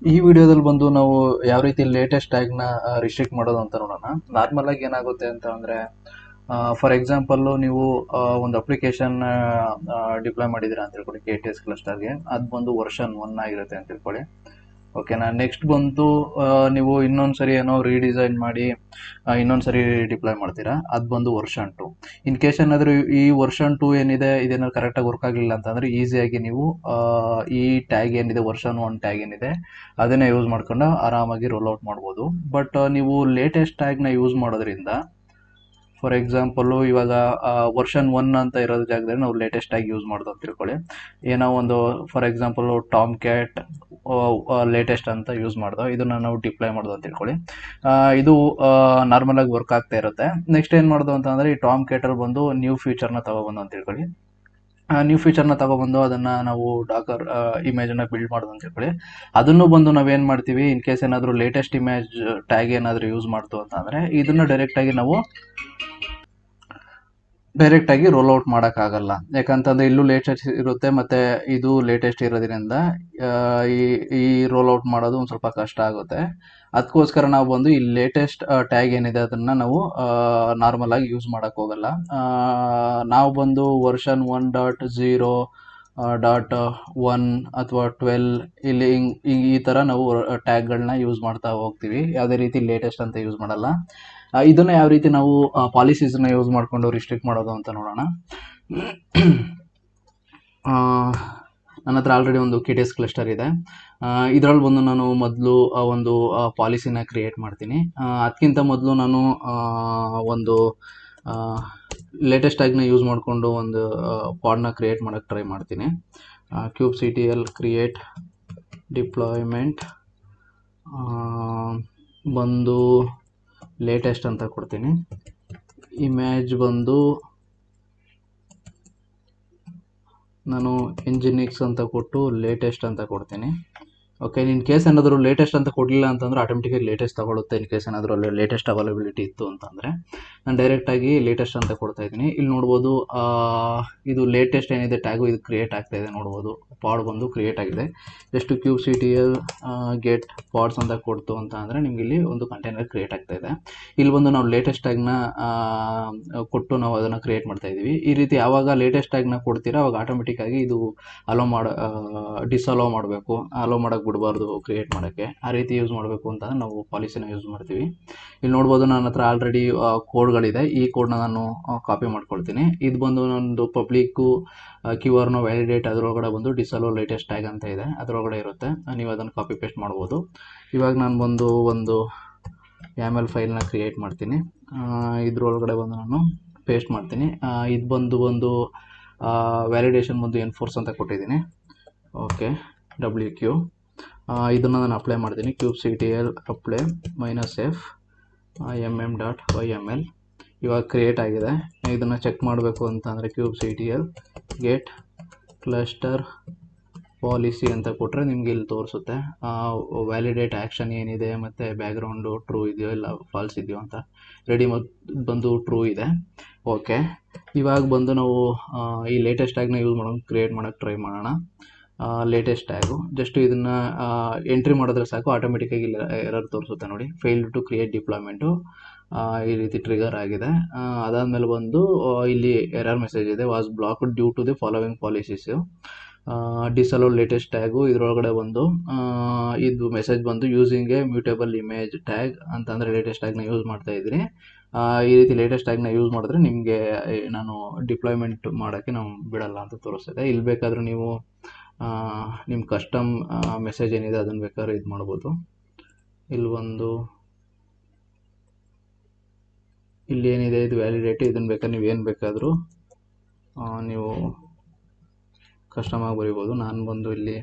ಈ ವಿಡಿಯೋದಲ್ಲಿ ಬಂದು ನಾವು ಯಾವ ರೀತಿ ಲೇಟೆಸ್ಟ್ ಟ್ಯಾಗ್ನ ರಿಸ್ಟ್ರಿಕ್ಟ್ ಮಾಡೋದು ಅಂತ ನೋಡೋಣ. ನಾರ್ಮಲ್ ಆಗಿ ಏನಾಗುತ್ತೆ ಅಂತ ಅಂದ್ರೆ, ಫಾರ್ ಎಕ್ಸಾಂಪಲ್ ನೀವು ಒಂದು ಅಪ್ಲಿಕೇಶನ್ ಡಿಪ್ಲಾಯ್ ಮಾಡಿದ್ದೀರಾ ಅಂತ ತಿಳ್ಕೊಳ್ಳಿ ಕೆ ಟಿ ಎಸ್ ಕ್ಲಸ್ಟರ್ಗೆ. ಅದು ಬಂದು ವರ್ಷನ್ 1 ಆಗಿರುತ್ತೆ ಅಂತ ತಿಳ್ಕೊಳ್ಳಿ. ಓಕೆನಾ. ನೆಕ್ಸ್ಟ್ ಬಂದು ನೀವು ಇನ್ನೊಂದ್ಸರಿ ಏನೋ ರೀಡಿಸೈನ್ ಮಾಡಿ ಇನ್ನೊಂದ್ಸರಿ ಡಿಪ್ಲಾಯ್ ಮಾಡ್ತೀರಾ, ಅದು ಬಂದು ವರ್ಷನ್ 2. ಇನ್ ಕೇಸ್ ಏನಾದರೂ ಈ ವರ್ಷನ್ 2 ಏನಿದೆ ಇದೇನಾದ್ರು ಕರೆಕ್ಟಾಗಿ ವರ್ಕ್ ಆಗಲಿಲ್ಲ ಅಂತಂದರೆ ಈಸಿಯಾಗಿ ನೀವು ಈ ಟ್ಯಾಗ್ ಏನಿದೆ ವರ್ಷನ್ 1 ಟ್ಯಾಗ್ ಏನಿದೆ ಅದನ್ನೇ ಯೂಸ್ ಮಾಡ್ಕೊಂಡು ಆರಾಮಾಗಿ ರೋಲ್ ಔಟ್ ಮಾಡ್ಬೋದು. ಬಟ್ ನೀವು ಲೇಟೆಸ್ಟ್ ಟ್ಯಾಗ್ನ ಯೂಸ್ ಮಾಡೋದ್ರಿಂದ, ಫಾರ್ ಎಕ್ಸಾಂಪಲ್ಲು ಇವಾಗ ವರ್ಷನ್ 1 ಅಂತ ಇರೋದ್ರ ಜಾಗದಲ್ಲಿ ನಾವು ಲೇಟೆಸ್ಟ್ ಆಗಿ ಯೂಸ್ ಮಾಡೋದು ಅಂತ ತಿಳ್ಕೊಳ್ಳಿ. ಏನೋ ಒಂದು for example Tom cat latest ಅಂತ ಯೂಸ್ ಮಾಡ್ದೋ, ಇದನ್ನ ನಾವು ಡಿಪ್ಲೈ ಮಾಡೋದು ಅಂತ ತಿಳ್ಕೊಳ್ಳಿ. ಇದು ನಾರ್ಮಲ್ ಆಗಿ ವರ್ಕ್ ಆಗ್ತಾ ಇರುತ್ತೆ. ನೆಕ್ಸ್ಟ್ ಏನು ಮಾಡೋದು ಅಂತಂದ್ರೆ, ಈ ಟಾಮ್ ಕ್ಯಾಟಲ್ಲಿ ಬಂದು ನ್ಯೂ ಫೀಚರ್ನ ತಗೊಬಂದು ಅಂತ ತಿಳ್ಕೊಳ್ಳಿ. ನ್ಯೂ ಫೀಚರ್ನ ತಗೊಬಂದು ಅದನ್ನು ನಾವು ಡಾಕರ್ ಇಮೇಜನ್ನು ಬಿಲ್ಡ್ ಮಾಡೋದು ಅಂತ ತಿಳ್ಕೊಳ್ಳಿ. ಅದನ್ನು ಬಂದು ನಾವೇನು ಮಾಡ್ತೀವಿ, ಇನ್ ಕೇಸ್ ಏನಾದರೂ ಲೇಟೆಸ್ಟ್ ಇಮೇಜ್ ಟ್ಯಾಗ್ ಏನಾದರೂ ಯೂಸ್ ಮಾಡ್ತು ಅಂತ ಅಂದರೆ ಇದನ್ನು ಡೈರೆಕ್ಟಾಗಿ ನಾವು ಡೈರೆಕ್ಟಾಗಿ ರೋಲ್ ಔಟ್ ಮಾಡೋಕ್ಕಾಗಲ್ಲ. ಯಾಕಂತಂದರೆ ಇಲ್ಲೂ ಲೇಟೆಸ್ಟ್ ಇರುತ್ತೆ ಮತ್ತು ಇದು ಲೇಟೆಸ್ಟ್ ಇರೋದ್ರಿಂದ ಈ ಈ ರೋಲ್ ಔಟ್ ಮಾಡೋದು ಒಂದು ಸ್ವಲ್ಪ ಕಷ್ಟ ಆಗುತ್ತೆ. ಅದಕ್ಕೋಸ್ಕರ ನಾವು ಬಂದು ಈ ಲೇಟೆಸ್ಟ್ ಟ್ಯಾಗ್ ಏನಿದೆ ಅದನ್ನು ನಾವು ನಾರ್ಮಲ್ ಆಗಿ ಯೂಸ್ ಮಾಡೋಕ್ಕೆ ಹೋಗಲ್ಲ. ನಾವು ಬಂದು ವರ್ಷನ್ 1.0 .1 ಅಥವಾ 12 ಇಲ್ಲಿ ಈ ಥರ ನಾವು ಟ್ಯಾಗ್ಗಳನ್ನ ಯೂಸ್ ಮಾಡ್ತಾ ಹೋಗ್ತೀವಿ. ಯಾವುದೇ ರೀತಿ ಲೇಟೆಸ್ಟ್ ಅಂತ ಯೂಸ್ ಮಾಡಲ್ಲ. ಇದನ್ನು ಯಾವ ರೀತಿ ನಾವು ಪಾಲಿಸೀಸ್ನ ಯೂಸ್ ಮಾಡಿಕೊಂಡು ರಿಸ್ಟ್ರಿಕ್ಟ್ ಮಾಡೋದು ಅಂತ ನೋಡೋಣ. ನನ್ನ ಹತ್ರ ಆಲ್ರೆಡಿ ಒಂದು ಕೆ ಟಿ ಎಸ್ ಕ್ಲಸ್ಟರ್ ಇದೆ. ಇದರಲ್ಲಿ ಬಂದು ನಾನು ಮೊದಲು ಒಂದು ಪಾಲಿಸಿನ ಕ್ರಿಯೇಟ್ ಮಾಡ್ತೀನಿ. ಅದಕ್ಕಿಂತ ಮೊದಲು ನಾನು ಒಂದು ಲೇಟೆಸ್ಟ್ ಟ್ಯಾಗ್ನ ಯೂಸ್ ಮಾಡಿಕೊಂಡು ಒಂದು ಪಾಡ್ನ ಕ್ರಿಯೇಟ್ ಮಾಡೋಕ್ಕೆ ಟ್ರೈ ಮಾಡ್ತೀನಿ. Cube C T L create deployment ಬಂದು ಲೇಟೆಸ್ಟ್ ಅಂತ ಕೊಡ್ತೀನಿ. ಇಮೇಜ್ ಬಂದು ನಾನು ಎಂಜಿನಿಕ್ಸ್ ಅಂತ ಕೊಟ್ಟು ಲೇಟೆಸ್ಟ್ ಅಂತ ಕೊಡ್ತೀನಿ. ಓಕೆ. ಇನ್ ಕೇಸ್ ಏನಾದರೂ ಲೇಟೆಸ್ಟ್ ಅಂತ ಕೊಡಲಿಲ್ಲ ಅಂತಂದರೆ ಆಟೋಮೆಟಿಕಾಗಿ ಲೇಟೆಸ್ಟ್ ತಗೊಳುತ್ತೆ. ಇನ್ ಕೇಸ್ ಏನಾದರೂ ಅಲ್ಲಿ ಲೇಟೆಸ್ಟ್ ಅವೈಲಬಿಲಿಟಿ ಇತ್ತು ಅಂತಂದರೆ ನಾನು ಡೈರೆಕ್ಟಾಗಿ ಲೇಟೆಸ್ಟ್ ಅಂತ ಕೊಡ್ತಾ ಇದ್ದೀನಿ. ಇಲ್ಲಿ ನೋಡ್ಬೋದು ಇದು ಲೇಟೆಸ್ಟ್ ಏನಿದೆ ಟ್ಯಾಗು ಇದು ಕ್ರಿಯೇಟ್ ಆಗ್ತಾ ಇದೆ. ನೋಡ್ಬೋದು ಪಾಡ್ ಬಂದು ಕ್ರಿಯೇಟ್ ಆಗಿದೆ. ಎಷ್ಟು cube C T L get pods ಅಂತ ಕೊಡ್ತು ಅಂತ ಅಂದರೆ ನಿಮ್ಗೆ ಇಲ್ಲಿ ಒಂದು ಕಂಟೈನರ್ ಕ್ರಿಯೇಟ್ ಆಗ್ತಾ ಇದೆ. ಇಲ್ಲಿ ಬಂದು ನಾವು ಲೇಟೆಸ್ಟ್ ಟ್ಯಾಗ್ನ ಕೊಟ್ಟು ನಾವು ಅದನ್ನು ಕ್ರಿಯೇಟ್ ಮಾಡ್ತಾ ಇದ್ದೀವಿ. ಈ ರೀತಿ ಯಾವಾಗ ಲೇಟೆಸ್ಟ್ ಟ್ಯಾಗ್ನ ಕೊಡ್ತೀರಾ ಅವಾಗ ಆಟೋಮೆಟಿಕ್ಕಾಗಿ ಇದು ಡಿಸಲೋ ಮಾಡಬೇಕು, ಅಲೋ ಮಾಡೋಕ್ಕೆ ಬಿಡಬಾರ್ದು ಕ್ರಿಯೇಟ್ ಮಾಡೋಕ್ಕೆ. ಆ ರೀತಿ ಯೂಸ್ ಮಾಡಬೇಕು ಅಂತಂದರೆ ನಾವು ಪಾಲಿಸಿನ ಯೂಸ್ ಮಾಡ್ತೀವಿ. ಇಲ್ಲಿ ನೋಡ್ಬೋದು ನನ್ನ ಹತ್ರ ಆಲ್ರೆಡಿ ಕೋಡ್ಗಳಿದೆ. ಈ ಕೋಡ್ನ ನಾನು ಕಾಪಿ ಮಾಡ್ಕೊಳ್ತೀನಿ. ಇದು ಬಂದು ನನ್ನದು ಪಬ್ಲಿಕ್ಕು QR ವ್ಯಾಲಿಡೇಟ್ ಅದರೊಳಗಡೆ ಬಂದು ಡಿಸಲೋ ಲೇಟೆಸ್ಟ್ ಟ್ಯಾಗ್ ಅಂತ ಇದೆ, ಅದರೊಳಗಡೆ ಇರುತ್ತೆ. ನೀವು ಅದನ್ನು ಕಾಪಿ ಪೇಸ್ಟ್ ಮಾಡ್ಬೋದು. ಇವಾಗ ನಾನು ಬಂದು ಒಂದು YAML ಫೈಲ್ನ ಕ್ರಿಯೇಟ್ ಮಾಡ್ತೀನಿ. ಇದ್ರೊಳಗಡೆ ಬಂದು ನಾನು ಪೇಸ್ಟ್ ಮಾಡ್ತೀನಿ. ಇದು ಬಂದು ವ್ಯಾಲಿಡೇಷನ್ ಬಂದು ಎನ್ಫೋರ್ಸ್ ಅಂತ ಕೊಟ್ಟಿದ್ದೀನಿ. ಓಕೆ. WQ ಇದನ್ನು ನಾನು ಅಪ್ಲೈ ಮಾಡ್ತೀನಿ. Cube C T L apply -f mm.yml ಇವಾಗ ಕ್ರಿಯೇಟ್ ಆಗಿದೆ. ಇದನ್ನು ಚೆಕ್ ಮಾಡಬೇಕು ಅಂತಂದರೆ cube C T L get cluster policy ಅಂತ ಕೊಟ್ಟರೆ ನಿಮಗೆ ಇಲ್ಲಿ ತೋರಿಸುತ್ತೆ ವ್ಯಾಲಿಡೇಟ್ ಆ್ಯಕ್ಷನ್ ಏನಿದೆ ಮತ್ತು ಬ್ಯಾಕ್ಗ್ರೌಂಡು ಟ್ರೂ ಇದೆಯೋ ಇಲ್ಲ ಫಾಲ್ಸ್ ಇದೆಯೋ ಅಂತ. ರೆಡಿ ಬಂದು ಟ್ರೂ ಇದೆ. ಓಕೆ. ಇವಾಗ ಬಂದು ನಾವು ಈ ಲೇಟೆಸ್ಟ್ ಟ್ಯಾಗ್ನ ಯೂಸ್ ಮಾಡೋದು ಕ್ರಿಯೇಟ್ ಮಾಡೋಕ್ಕೆ ಟ್ರೈ ಮಾಡೋಣ. ಲೇಟೆಸ್ಟ್ ಟ್ಯಾಗು ಜಸ್ಟ್ ಇದನ್ನು ಎಂಟ್ರಿ ಮಾಡಿದ್ರೆ ಸಾಕು, ಆಟೋಮೆಟಿಕ್ಕಾಗಿ ಇಲ್ಲಿ ಎರರ್ ತೋರಿಸುತ್ತೆ ನೋಡಿ. ಫೇಲ್ಡ್ ಟು ಕ್ರಿಯೇಟ್ ಡಿಪ್ಲಾಯ್ಮೆಂಟು ಈ ರೀತಿ ಟ್ರಿಗರ್ ಆಗಿದೆ. ಅದಾದಮೇಲೆ ಬಂದು ಇಲ್ಲಿ ಎರರ್ ಮೆಸೇಜ್ ಇದೆ, was blocked due to the following policies. Disallow latest tag ಇದರೊಳಗಡೆ ಬಂದು ಇದು ಮೆಸೇಜ್ ಬಂದು using a mutable image tag ಅಂತಂದರೆ ಲೇಟೆಸ್ಟ್ ಟ್ಯಾಗ್ನ ಯೂಸ್ ಮಾಡ್ತಾ ಇದ್ದೀನಿ. ಈ ರೀತಿ ಲೇಟೆಸ್ಟ್ ಟ್ಯಾಗ್ನ ಯೂಸ್ ಮಾಡಿದ್ರೆ ನಿಮಗೆ ನಾನು ಡಿಪ್ಲಾಯ್ಮೆಂಟ್ ಮಾಡೋಕ್ಕೆ ನಾವು ಬಿಡಲ್ಲ ಅಂತ ತೋರಿಸ್ತಿದೆ. ಇಲ್ಲಿ ಬೇಕಾದರೂ ನೀವು ನಿಮ್ಮ ಕಸ್ಟಮ್ ಮೆಸೇಜ್ ಏನಿದೆ ಅದನ್ನು ಬೇಕಾದ್ರೆ ಇದು ಮಾಡ್ಬೋದು. ಇಲ್ಲಿ ಒಂದು ಇಲ್ಲಿ ಏನಿದೆ ಇದು ವ್ಯಾಲಿಡೇಟ್, ಇದನ್ನು ಬೇಕಾದ್ರೆ ನೀವು ಏನು ಬೇಕಾದರೂ ನೀವು ಕಸ್ಟಮಾಗಿ ಬರಿಬೋದು. ನಾನು ಬಂದು ಇಲ್ಲಿ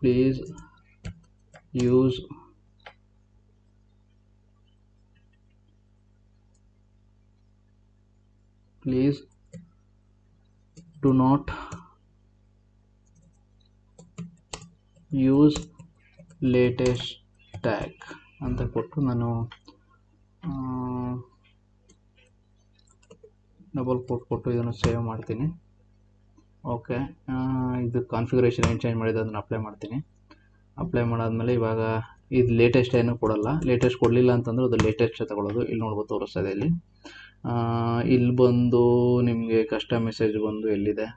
please use do not use latest tag ಅಂತ ಕೊಟ್ಟು ನಾನು ಡಬಲ್ ಕೋಟ್ ಕೊಟ್ಟು ಇದನ್ನು ಸೇವ್ ಮಾಡ್ತೀನಿ. ಓಕೆ. ಇದು ಕಾನ್ಫಿಗರೇಷನ್ ಏನು ಚೇಂಜ್ ಮಾಡಿದೆ ಅದನ್ನು ಅಪ್ಲೈ ಮಾಡ್ತೀನಿ. ಅಪ್ಲೈ ಮಾಡಾದ್ಮೇಲೆ ಇವಾಗ ಇದು ಲೇಟೆಸ್ಟ್ ಏನು ಕೊಡಲ್ಲ, ಲೇಟೆಸ್ಟ್ ಕೊಡಲಿಲ್ಲ ಅಂತಂದ್ರೆ ಅದು ಲೇಟೆಸ್ಟ್ ತಗೊಳ್ಳೋದು. ಇಲ್ಲಿ ನೋಡ್ಬೋದು ತೋರಿಸ್ತಾ ಇದೆ ಇಲ್ಲಿ. ಇಲ್ಲಿ ಬಂದು ನಿಮಗೆ ಕಸ್ಟಮ್ ಮೆಸೇಜ್ ಬಂದು ಎಲ್ಲಿದೆ,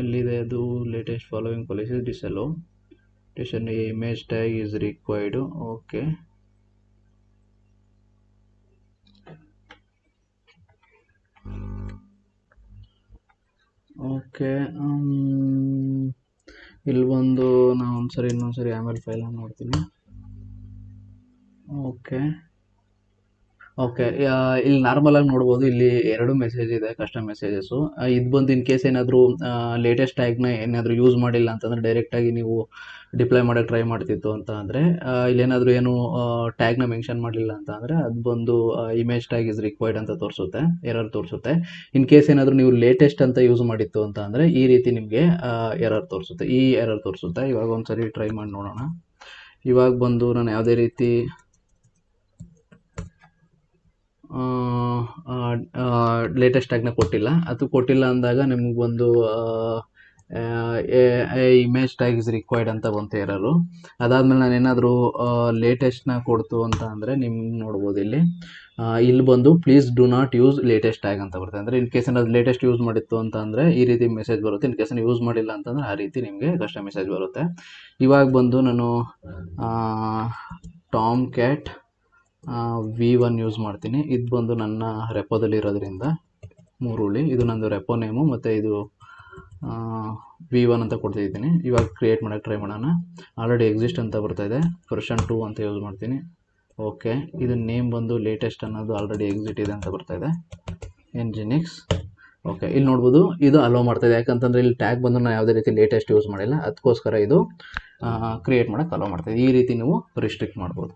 ಎಲ್ಲಿದೆ ಅದು, latest following policy ಡಿಸಲೋ station image tag is required. Okay, okay. ಇಲ್ಲಿ ಬಂದು ನಾನು ಇನ್ನೊಂದ್ಸರಿ ಆಮೇಲೆ ಫೈಲ್ ನೋಡ್ತೀನಿ. ಓಕೆ, ಇಲ್ಲಿ ನಾರ್ಮಲ್ ಆಗಿ ನೋಡ್ಬೋದು, ಇಲ್ಲಿ 2 ಮೆಸೇಜ್ ಇದೆ ಕಸ್ಟಮ್ ಮೆಸೇಜಸ್ಸು. ಇದು ಬಂದು ಇನ್ ಕೇಸ್ ಏನಾದರೂ ಲೇಟೆಸ್ಟ್ ಟ್ಯಾಗ್ನ ಏನಾದರೂ ಯೂಸ್ ಮಾಡಿಲ್ಲ ಅಂತಂದರೆ ಡೈರೆಕ್ಟಾಗಿ ನೀವು ಡಿಪ್ಲೈ ಮಾಡೋಕ್ಕೆ ಟ್ರೈ ಮಾಡ್ತಿತ್ತು ಅಂತ ಅಂದರೆ, ಇಲ್ಲೇನಾದರೂ ಏನು ಟ್ಯಾಗ್ನ ಮೆನ್ಷನ್ ಮಾಡಲಿಲ್ಲ ಅಂತ ಅಂದರೆ ಅದು ಬಂದು ಇಮೇಜ್ ಟ್ಯಾಗ್ ಇಸ್ ರಿಕ್ವೈರ್ಡ್ ಅಂತ ತೋರಿಸುತ್ತೆ, ಎರರ್ ತೋರಿಸುತ್ತೆ. ಇನ್ ಕೇಸ್ ಏನಾದರೂ ನೀವು ಲೇಟೆಸ್ಟ್ ಅಂತ ಯೂಸ್ ಮಾಡಿತ್ತು ಅಂತ ಅಂದರೆ ಈ ರೀತಿ ನಿಮಗೆ ಎರರ್ ತೋರಿಸುತ್ತೆ. ಇವಾಗ ಒಂದ್ಸರಿ ಟ್ರೈ ಮಾಡಿ ನೋಡೋಣ. ಇವಾಗ ಬಂದು ನಾನು ಯಾವುದೇ ರೀತಿ ಲೇಟೆಸ್ಟ್ ಟ್ಯಾಗ್ನ ಕೊಟ್ಟಿಲ್ಲ ಅಂದಾಗ ನಿಮ್ಗೆ ಒಂದು ಇಮೇಜ್ ಟ್ಯಾಗ್ ಇಸ್ ರಿಕ್ವೈರ್ಡ್ ಅಂತ ಬಂತು ಎರರು. ಅದಾದಮೇಲೆ ನಾನು ಏನಾದರೂ ಲೇಟೆಸ್ಟ್ನ ಕೊಡ್ತು ಅಂತ ಅಂದರೆ ನಿಮ್ಗೆ ನೋಡ್ಬೋದು ಇಲ್ಲಿ ಬಂದು please do not use latest tag ಅಂತ ಬರುತ್ತೆ. ಅಂದರೆ ಇನ್ ಕೇಸ್ ಏನಾದ್ರು ಲೇಟೆಸ್ಟ್ ಯೂಸ್ ಮಾಡಿತ್ತು ಅಂತ ಅಂದರೆ ಈ ರೀತಿ ಮೆಸೇಜ್ ಬರುತ್ತೆ. ಇನ್ ಕೇಸ್ ಯೂಸ್ ಮಾಡಿಲ್ಲ ಅಂತಂದರೆ ಆ ರೀತಿ ನಿಮಗೆ ಕಸ್ಟಮ್ ಮೆಸೇಜ್ ಬರುತ್ತೆ. ಇವಾಗ ಬಂದು ನಾನು ಟಾಮ್ ಕ್ಯಾಟ್ V1 ಯೂಸ್ ಮಾಡ್ತೀನಿ. ಇದು ಬಂದು ನನ್ನ ರೆಪೋದಲ್ಲಿ ಇರೋದ್ರಿಂದ ಮೂರುಳ್ಳಿ, ಇದು ನಂದು ರೆಪೋ ನೇಮು, ಮತ್ತು ಇದು V1 ಅಂತ ಕೊಡ್ತಿದ್ದೀನಿ. ಇವಾಗ ಕ್ರಿಯೇಟ್ ಮಾಡೋಕ್ಕೆ ಟ್ರೈ ಮಾಡೋಣ. ಆಲ್ರೆಡಿ ಎಕ್ಸಿಸ್ಟ್ ಅಂತ ಬರ್ತಾಯಿದೆ, ವರ್ಷನ್ 2 ಅಂತ ಯೂಸ್ ಮಾಡ್ತೀನಿ. ಓಕೆ, ಇದು ನೇಮ್ ಬಂದು ಲೇಟೆಸ್ಟ್ ಅನ್ನೋದು ಆಲ್ರೆಡಿ ಎಕ್ಸಿಟ್ ಇದೆ ಅಂತ ಬರ್ತಾಯಿದೆ, Nginx. ಓಕೆ, ಇಲ್ಲಿ ನೋಡ್ಬೋದು ಇದು ಅಲೋ ಮಾಡ್ತಾಯಿದೆ, ಯಾಕಂತಂದರೆ ಇಲ್ಲಿ ಟ್ಯಾಗ್ ಬಂದು ನಾನು ಯಾವುದೇ ರೀತಿ ಲೇಟೆಸ್ಟ್ ಯೂಸ್ ಮಾಡಿಲ್ಲ, ಅದಕ್ಕೋಸ್ಕರ ಇದು ಕ್ರಿಯೇಟ್ ಮಾಡೋಕ್ಕೆ ಅಲೋ ಮಾಡ್ತಾಯಿದೆ. ಈ ರೀತಿ ನೀವು ರಿಸ್ಟ್ರಿಕ್ಟ್ ಮಾಡ್ಬೋದು.